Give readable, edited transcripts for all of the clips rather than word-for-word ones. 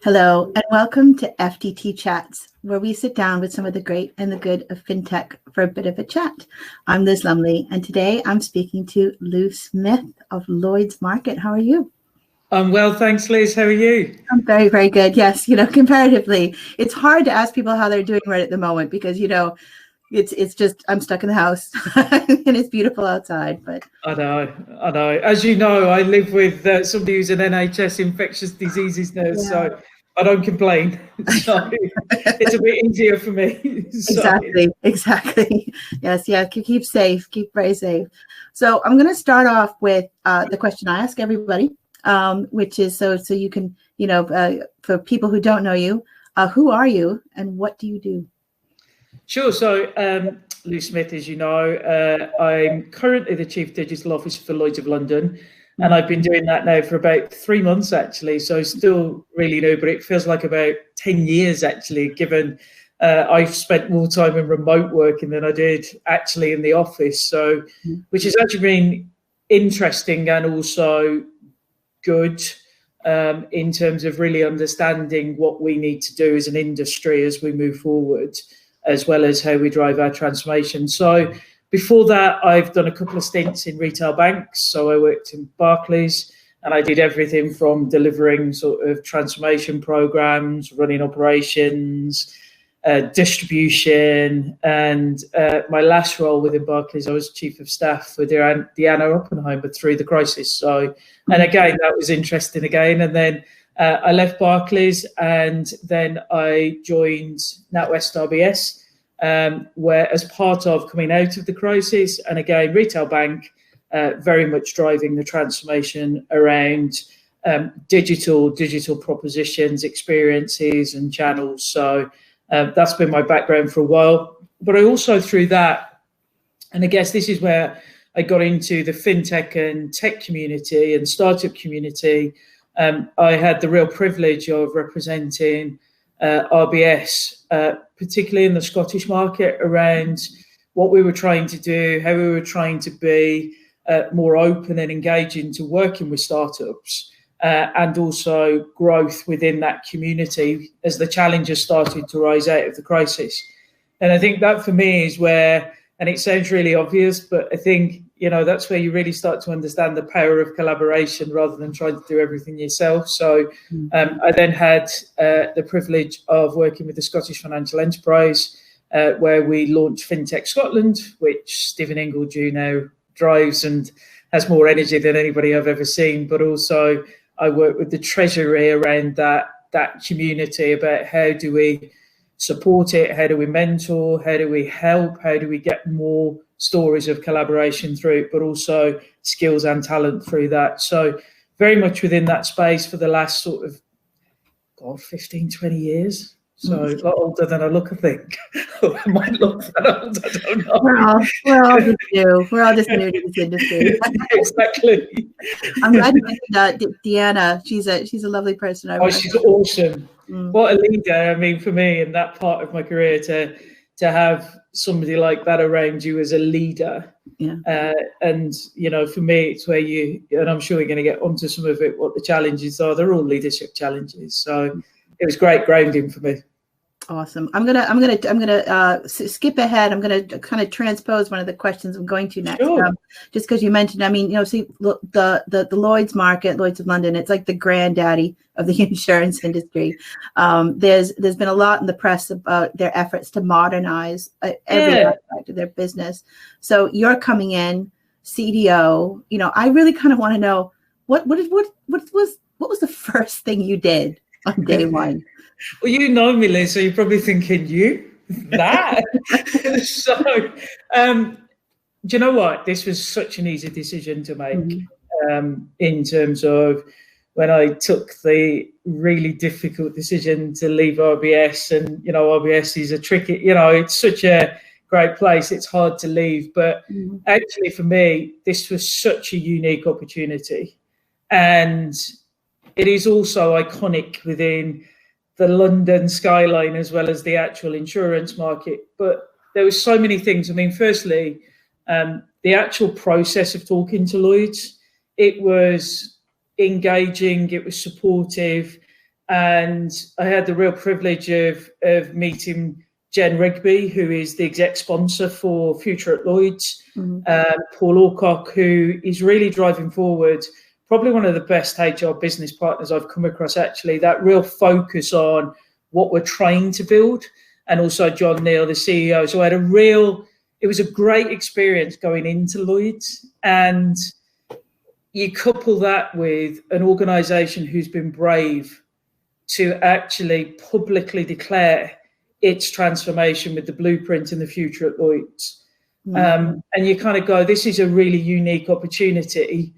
Hello, and welcome to FTT Chats, where we sit down with some of the great and the good of fintech for a bit of a chat. I'm Liz Lumley, and today I'm speaking to Lou Smith of Lloyd's Market. How are you? I'm well, thanks, Liz. How are you? I'm very, very good. Yes, comparatively, it's hard to ask people how they're doing right at the moment because, it's just I'm stuck in the house and it's beautiful outside. But I know. As you know, I live with somebody who's an NHS infectious diseases nurse, so I don't complain. So it's a bit easier for me. Exactly. Yes, yeah. Keep safe. Keep very safe. So I'm going to start off with the question I ask everybody, which is so you can, for people who don't know you, who are you and what do you do? Sure. So, Lou Smith, as you know, I'm currently the Chief Digital Officer for Lloyds of London, and I've been doing that now for about 3 months, actually. So still really new, but it feels like about 10 years, actually, given I've spent more time in remote working than I did actually in the office. So, which has actually been interesting and also good in terms of really understanding what we need to do as an industry as we move forward, as well as how we drive our transformation. So before that, I've done a couple of stints in retail banks. So I worked in Barclays and I did everything from delivering sort of transformation programs, running operations, distribution. And my last role within Barclays, I was chief of staff for Diana Oppenheimer through the crisis. So, and again, that was interesting again. And then I left Barclays and then I joined NatWest RBS, where as part of coming out of the crisis, and again, retail bank, very much driving the transformation around digital propositions, experiences and channels. So that's been my background for a while. But I also through that, and I guess this is where I got into the fintech and tech community and startup community. I had the real privilege of representing RBS, particularly in the Scottish market, around what we were trying to do, how we were trying to be more open and engaging to working with startups, and also growth within that community as the challenges started to rise out of the crisis. And I think that for me is where, and it sounds really obvious, but I think that's where you really start to understand the power of collaboration rather than trying to do everything yourself. So I then had the privilege of working with the Scottish Financial Enterprise, where we launched FinTech Scotland, which Stephen Ingledew now drives and has more energy than anybody I've ever seen. But also I work with the Treasury around that community about how do we support it, how do we mentor, how do we help, how do we get more stories of collaboration through it, but also skills and talent through that. So very much within that space for the last sort of 15, 20 years. So a lot older than I look, I think. I might look that old, I don't know. We're all just new. We're all just new to this industry. Exactly. I'm glad you mentioned Deanna. She's a lovely person. She's awesome. What a leader. I mean, for me in that part of my career to have somebody like that around you as a leader. Yeah. And, for me, it's where and I'm sure we're going to get onto some of it, what the challenges are. They're all leadership challenges. So it was great grounding for me. Awesome. I'm gonna skip ahead. I'm gonna kind of transpose one of the questions I'm going to next. Sure. Just because you mentioned, see, the Lloyd's market, Lloyd's of London, it's like the granddaddy of the insurance industry. There's been a lot in the press about their efforts to modernize every aspect of their business. So you're coming in, CDO. I really kind of want to know what was the first thing you did on day one? Well, you know me, Liz, so you're probably thinking, that? So, do you know what? This was such an easy decision to make in terms of when I took the really difficult decision to leave RBS. And, RBS is a tricky, it's such a great place. It's hard to leave. But actually, for me, this was such a unique opportunity. And it is also iconic within the London skyline as well as the actual insurance market. But there were so many things. I mean, firstly, the actual process of talking to Lloyds, it was engaging, it was supportive. and I had the real privilege of meeting Jen Rigby, who is the exec sponsor for Future at Lloyds, Paul Alcock, who is really driving forward, probably one of the best HR business partners I've come across, actually, that real focus on what we're trying to build, and also John Neal, the CEO. So it was a great experience going into Lloyds, and you couple that with an organisation who's been brave to actually publicly declare its transformation with the blueprint and the future at Lloyds. And you kind of go, this is a really unique opportunity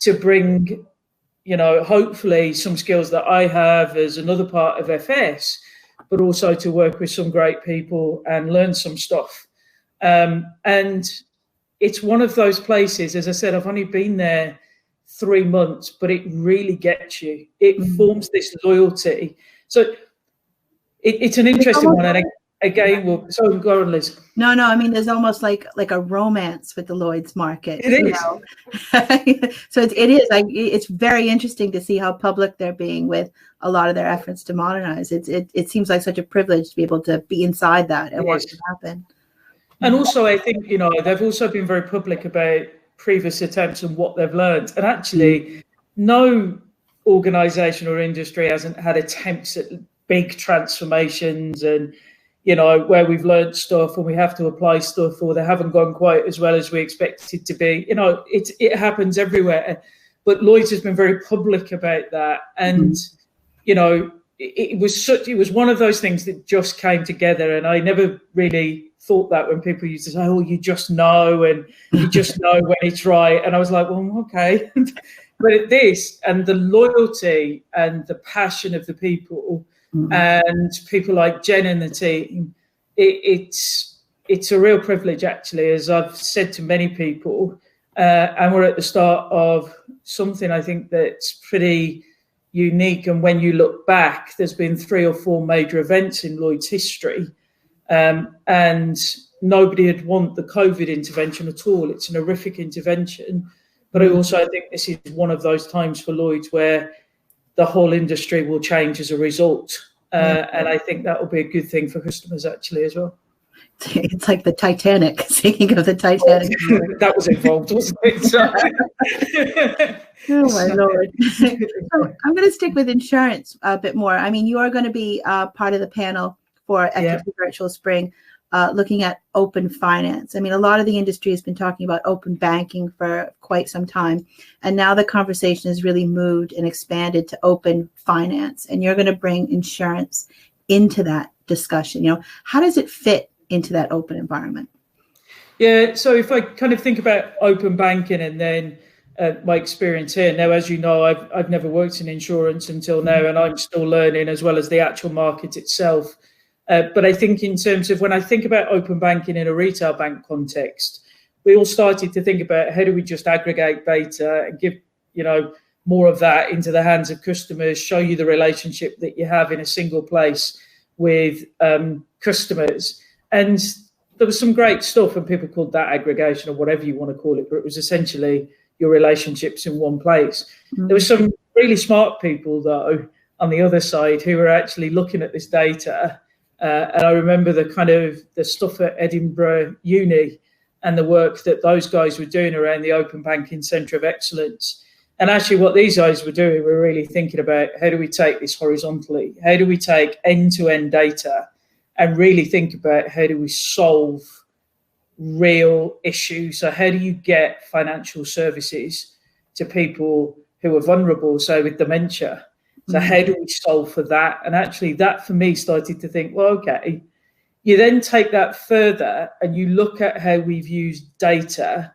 to bring, hopefully some skills that I have as another part of FS, but also to work with some great people and learn some stuff. And it's one of those places, as I said, I've only been there 3 months, but it really gets you. It forms this loyalty. So it's an interesting one. And again, so go on, Liz. No. I mean, there's almost like a romance with the Lloyd's market. It is. So it is like, it's very interesting to see how public they're being with a lot of their efforts to modernize. It seems like such a privilege to be able to be inside that and watch it happen. And also, I think, they've also been very public about previous attempts and what they've learned. And actually, no organisation or industry hasn't had attempts at big transformations and, where we've learned stuff and we have to apply stuff, or they haven't gone quite as well as we expected to be. It happens everywhere. But Lloyds has been very public about that. And, it was one of those things that just came together. And I never really thought that when people used to say, oh, you just know, and you just know when it's right. And I was like, well, okay. But this and the loyalty and the passion of the people and people like Jen and the team, it's a real privilege, actually, as I've said to many people. And we're at the start of something I think that's pretty unique. And when you look back, there's been 3 or 4 major events in Lloyd's history. And nobody had want the COVID intervention at all. It's an horrific intervention. But I think this is one of those times for Lloyds where the whole industry will change as a result. And I think that will be a good thing for customers, actually, as well. It's like the Titanic, speaking of the Titanic. That was involved, wasn't it? Oh, my Lord. So I'm going to stick with insurance a bit more. I mean, you are going to be part of the panel for FTT Virtual Spring, looking at open finance. I mean, a lot of the industry has been talking about open banking for quite some time. And now the conversation has really moved and expanded to open finance. And you're going to bring insurance into that discussion. How does it fit into that open environment? Yeah, so if I kind of think about open banking and then my experience here. Now, as you know, I've never worked in insurance until now, and I'm still learning, as well as the actual market itself. But I think in terms of when I think about open banking in a retail bank context, we all started to think about how do we just aggregate data and give, more of that into the hands of customers, show you the relationship that you have in a single place with customers. And there was some great stuff, and people called that aggregation or whatever you want to call it, but it was essentially your relationships in one place. There were some really smart people, though, on the other side who were actually looking at this data. And I remember the stuff at Edinburgh Uni and the work that those guys were doing around the Open Banking Centre of Excellence. And actually what these guys were doing, were really thinking about how do we take this horizontally? How do we take end-to-end data and really think about how do we solve real issues? So how do you get financial services to people who are vulnerable, so with dementia? So how do we solve for that? And actually that for me started to think, well, okay, you then take that further and you look at how we've used data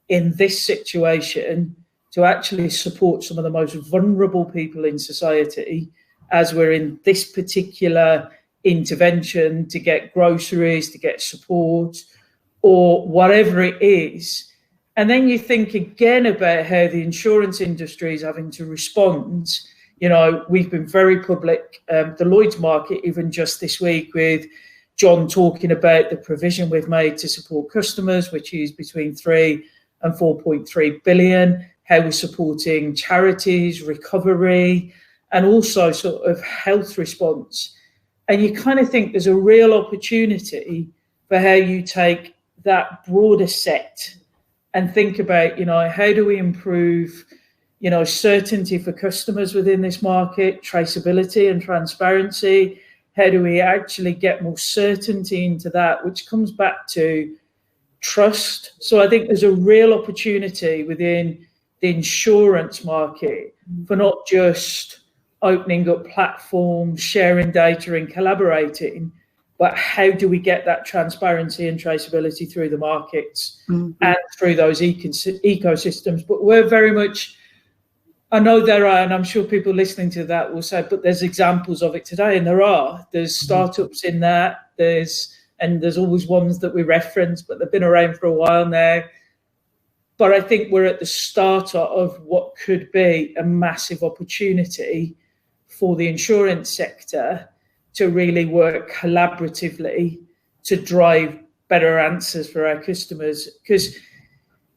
in this situation to actually support some of the most vulnerable people in society, as we're in this particular intervention to get groceries, to get support, or whatever it is. And then you think again about how the insurance industry is having to respond. We've been very public, the Lloyd's market, even just this week, with John talking about the provision we've made to support customers, which is between 3 and 4.3 billion, how we're supporting charities, recovery, and also sort of health response. And you kind of think there's a real opportunity for how you take that broader set and think about, how do we improve, certainty for customers within this market, traceability and transparency. How do we actually get more certainty into that, which comes back to trust? So I think there's a real opportunity within the insurance market for not just opening up platforms, sharing data and collaborating, but how do we get that transparency and traceability through the markets and through those ecosystems? But we're very much, I know there are, and I'm sure people listening to that will say, but there's examples of it today, and there's startups in that, there's always ones that we reference, but they've been around for a while now. But I think we're at the start of what could be a massive opportunity for the insurance sector to really work collaboratively to drive better answers for our customers. Because,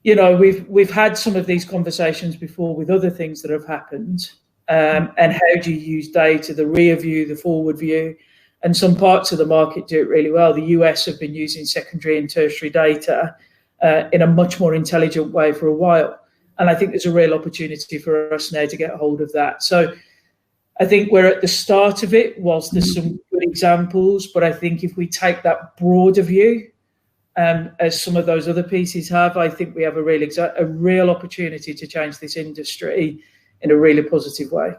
we've had some of these conversations before with other things that have happened. And how do you use data, the rear view, the forward view? And some parts of the market do it really well. The US have been using secondary and tertiary data in a much more intelligent way for a while. And I think there's a real opportunity for us now to get hold of that. So I think we're at the start of it, whilst there's some good examples. But I think if we take that broader view, as some of those other pieces have, I think we have a real opportunity to change this industry in a really positive way.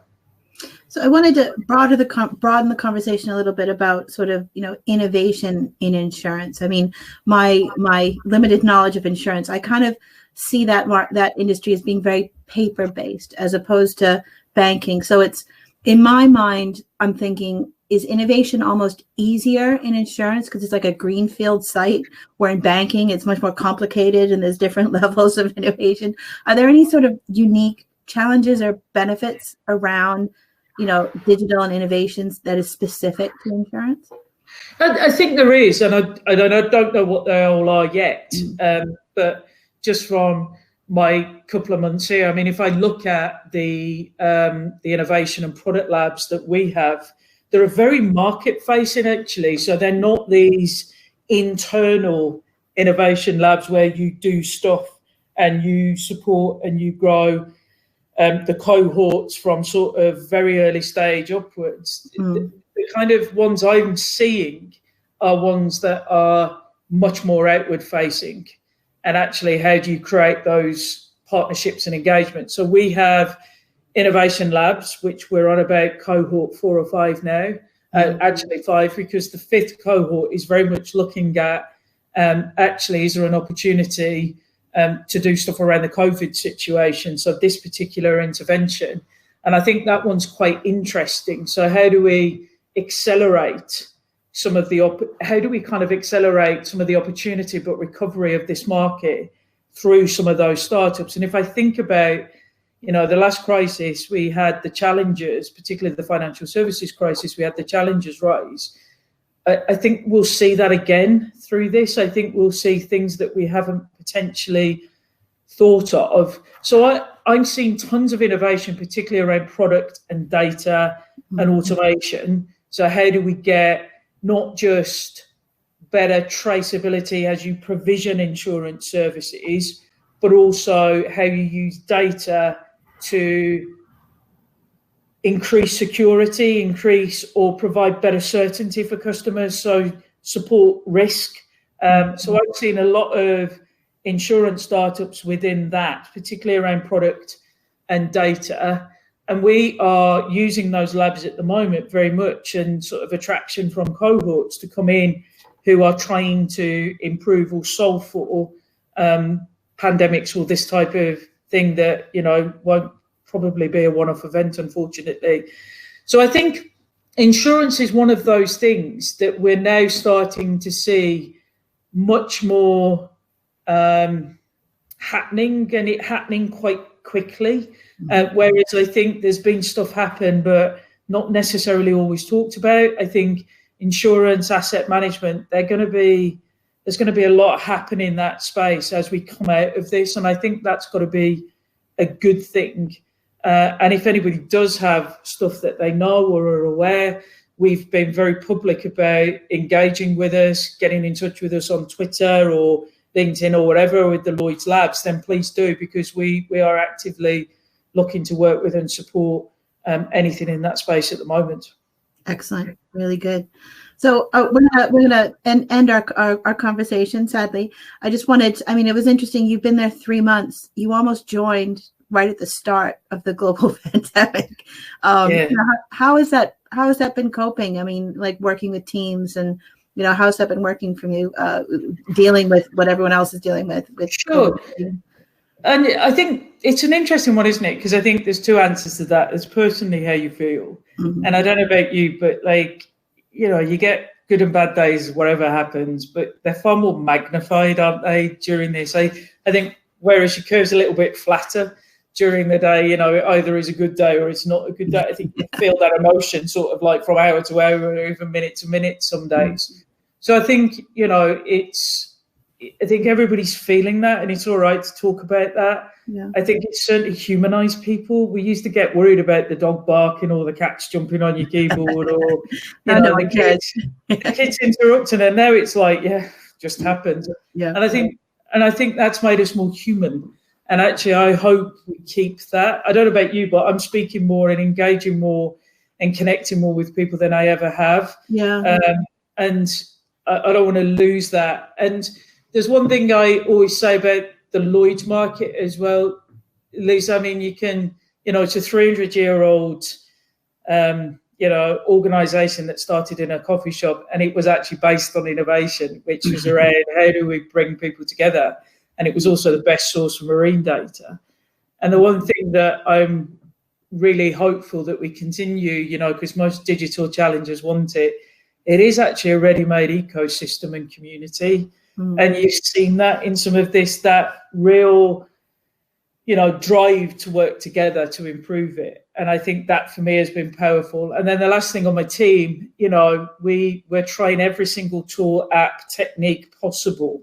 So I wanted to broaden the conversation a little bit about sort of, innovation in insurance. I mean, my limited knowledge of insurance, I kind of see that industry as being very paper-based as opposed to banking. So it's, in my mind, I'm thinking, is innovation almost easier in insurance because it's like a greenfield site, where in banking it's much more complicated and there's different levels of innovation? Are there any sort of unique challenges or benefits around, digital and innovations that is specific to insurance? I think there is, and I don't know what they all are yet, but just from my couple of months here, I mean, if I look at the innovation and product labs that we have, they're very market facing actually. So they're not these internal innovation labs where you do stuff and you support and you grow the cohorts from sort of very early stage upwards. The kind of ones I'm seeing are ones that are much more outward facing. And actually, how do you create those partnerships and engagement? So we have innovation labs, which we're on about cohort 4 or 5 now, actually 5, because the 5th cohort is very much looking at actually, is there an opportunity to do stuff around the COVID situation? So this particular intervention. And I think that one's quite interesting. So how do we accelerate some of the opportunity but recovery of this market through some of those startups? And if I think about, the last crisis, we had the challenges, particularly the financial services crisis, we had the challenges rise. I think we'll see that again through this. I think we'll see things that we haven't potentially thought of. So I'm seeing tons of innovation, particularly around product and data and automation. So how do we get not just better traceability as you provision insurance services, but also how you use data to increase security, increase or provide better certainty for customers, so support risk. So I've seen a lot of insurance startups within that, particularly around product and data. And we are using those labs at the moment very much, and sort of attraction from cohorts to come in who are trying to improve or solve for pandemics or this type of thing that, won't probably be a one-off event, unfortunately. So I think insurance is one of those things that we're now starting to see much more happening, and it happening quite quickly. Whereas I think there's been stuff happen, but not necessarily always talked about. I think insurance, asset management, there's going to be a lot happening in that space as we come out of this. And I think that's got to be a good thing. And if anybody does have stuff that they know or are aware, we've been very public about engaging with us, getting in touch with us on Twitter or LinkedIn or whatever with the Lloyds Labs, then please do, because we are actively looking to work with and support anything in that space at the moment. Excellent. Really good. So we're gonna end our conversation, sadly. I just wanted, I mean, it was interesting. You've been there 3 months. You almost joined right at the start of the global pandemic. How has that been coping? I mean, like working with teams and, you know, how's that been working for you, dealing with what everyone else is dealing with Sure. COVID? And I think it's an interesting one, isn't it? Because I think there's two answers to that. There's personally how you feel. Mm-hmm. And I don't know about you, but like, you know, you get good and bad days, whatever happens, but they're far more magnified, aren't they, during this? I think whereas your curve's a little bit flatter during the day, you know, it either is a good day or it's not a good day. I think you feel that emotion sort of like from hour to hour or even minute to minute some days. Mm-hmm. So I think, you know, I think everybody's feeling that, and it's all right to talk about that. Yeah. I think it's certainly humanized people. We used to get worried about the dog barking or the cats jumping on your keyboard or the kids interrupting, and now it's like, yeah, just happens. Yeah. And I think that's made us more human. And actually, I hope we keep that. I don't know about you, but I'm speaking more and engaging more and connecting more with people than I ever have. Yeah. And I don't want to lose that. And there's one thing I always say about the Lloyds market as well, Lisa. I mean, you can, you know, it's a 300-year-old, you know, organization that started in a coffee shop, and it was actually based on innovation, which was around how do we bring people together. And it was also the best source for marine data. And the one thing that I'm really hopeful that we continue, you know, because most digital challengers want it, it is actually a ready-made ecosystem and community. And you've seen that in some of this, that real, you know, drive to work together to improve it. And I think that for me has been powerful. And then the last thing on my team, you know, we're trying every single tool, app, technique possible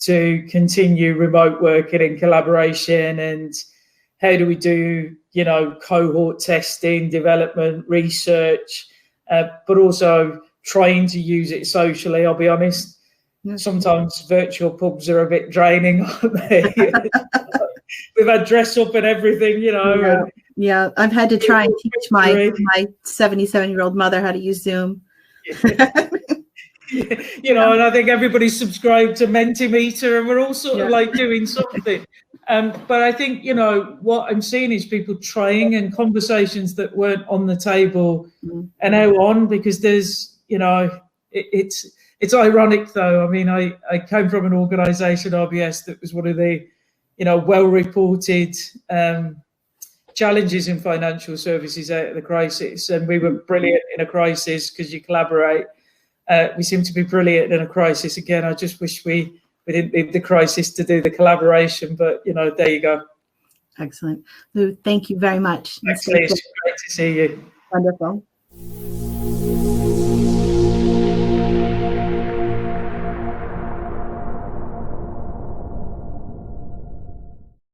to continue remote working and collaboration. And how do we do, you know, cohort testing, development, research, but also trying to use it socially, I'll be honest. Sometimes virtual pubs are a bit draining, aren't they? We've had dress up and everything, you know. Yeah, I've had to try and teach my 77-year-old mother how to use Zoom. You know, and I think everybody's subscribed to Mentimeter, and we're all sort of like doing something. But I think, you know, what I'm seeing is people trying, and conversations that weren't on the table are now on, because there's, you know, it's ironic though. I mean, I came from an organisation, RBS, that was one of the, you know, well-reported challenges in financial services out of the crisis, and we were brilliant in a crisis because you collaborate. We seem to be brilliant in a crisis again. I just wish we didn't need the crisis to do the collaboration, but you know, there you go. Excellent. Lou, thank you very much. Thanks, Liz. Great to see you. Wonderful.